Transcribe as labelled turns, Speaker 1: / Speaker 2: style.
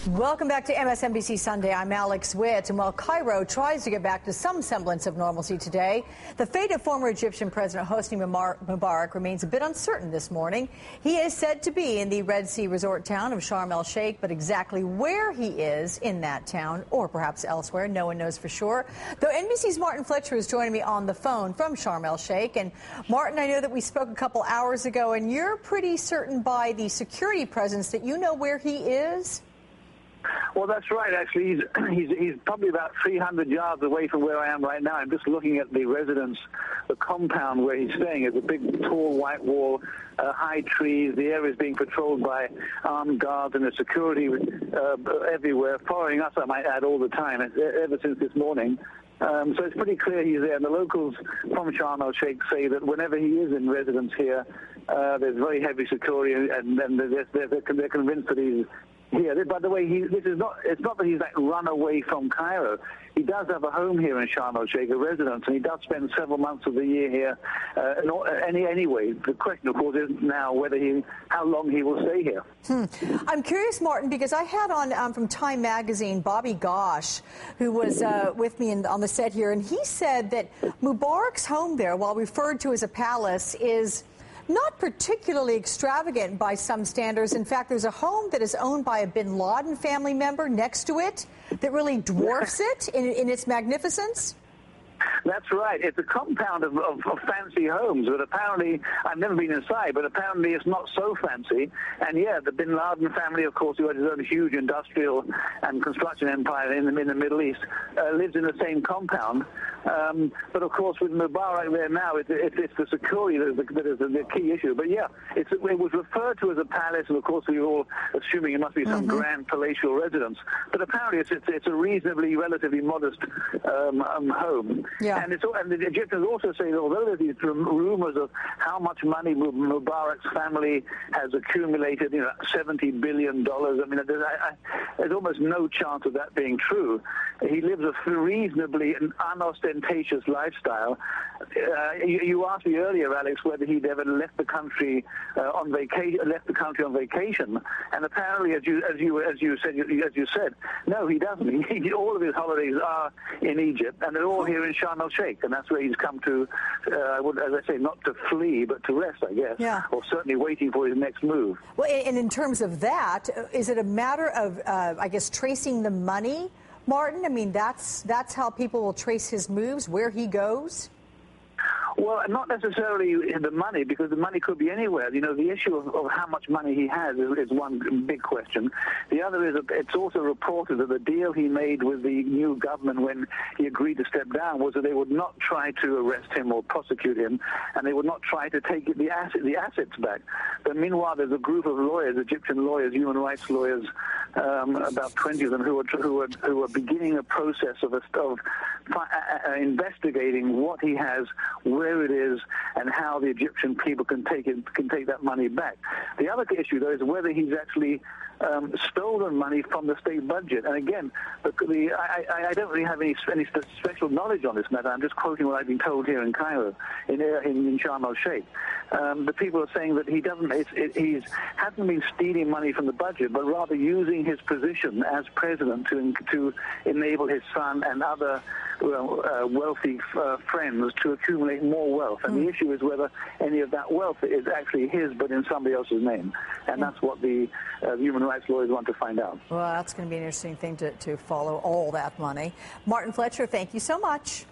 Speaker 1: Welcome back to MSNBC Sunday. I'm Alex Witt. And while Cairo tries to get back to some semblance of normalcy today, the fate of former Egyptian President Hosni Mubarak remains a bit uncertain this morning. He is said to be in the Red Sea resort town of Sharm el-Sheikh, but exactly where he is in that town, or perhaps elsewhere, no one knows for sure. Though NBC's Martin Fletcher is joining me on the phone from Sharm el-Sheikh. And Martin, I know that we spoke a couple hours ago, and you're pretty certain by the security presence that you know where he is?
Speaker 2: Well, that's right. Actually, he's probably about 300 yards away from where I am right now. I'm just looking at the residence, the compound where he's staying. It's a big, tall, white wall, high trees. The area is being patrolled by armed guards and the security everywhere, following us, I might add, all the time, ever since this morning. So it's pretty clear he's there. And the locals from Sharm el-Sheikh say that whenever he is in residence here, there's very heavy security, and they're convinced that he's here. By the way, it's not that he's like run away from Cairo. He does have a home here in Sharm el-Sheikh, a residence, and he does spend several months of the year here. Anyway, the question, of course, is now how long he will stay here.
Speaker 1: I'm curious, Martin, because I had on from Time Magazine Bobby Gosh, who was with me on the set here, and he said that Mubarak's home there, while referred to as a palace, is not particularly extravagant by some standards. In fact, there's a home that is owned by a bin Laden family member next to it that really dwarfs it in its magnificence.
Speaker 2: That's right. It's a compound of fancy homes, but apparently, I've never been inside, but apparently it's not so fancy. And yeah, the bin Laden family, of course, who had his own huge industrial and construction empire in the Middle East, lives in the same compound. But of course, with Mubarak there now, it's the security that is the key issue. But yeah, it was referred to as a palace, and of course, we were all assuming it must be some grand palatial residence. But apparently, it's a relatively modest home.
Speaker 1: Yeah.
Speaker 2: And the Egyptians also say that although there's these rumors of how much money Mubarak's family has accumulated, $70 billion, I mean, there's almost no chance of that being true. He lives a reasonably unostentatious lifestyle. You asked me earlier, Alex, whether he'd ever left the country on vacation, and apparently, as you said, no, he doesn't. All of his holidays are in Egypt, and they're all here in Sharm el-Sheikh, and that's where he's come to, as I say, not to flee, but to rest, I guess, or certainly waiting for his next move.
Speaker 1: Well, and in terms of that, is it a matter of, I guess, tracing the money, Martin? I mean, that's how people will trace his moves, where he goes?
Speaker 2: Well, not necessarily the money, because the money could be anywhere. The issue of how much money he has is one big question. The other is it's also reported that the deal he made with the new government when he agreed to step down was that they would not try to arrest him or prosecute him, and they would not try to take the assets back. But meanwhile, there's a group of lawyers, Egyptian lawyers, human rights lawyers, about 20 of them, who are beginning a process of investigating what he has, where it is, and how the Egyptian people can take that money back. The other issue, though, is whether he's actually stolen money from the state budget. And again, I don't really have any special knowledge on this matter. I'm just quoting what I've been told here in Cairo, in Sharm el-Sheikh. The people are saying that he hasn't been stealing money from the budget, but rather using his position as president to enable his son and other wealthy friends to accumulate more wealth. And the issue is whether any of that wealth is actually his, but in somebody else's name. And that's what the human rights lawyers want to find out.
Speaker 1: Well, that's going to be an interesting thing to follow all that money. Martin Fletcher, thank you so much.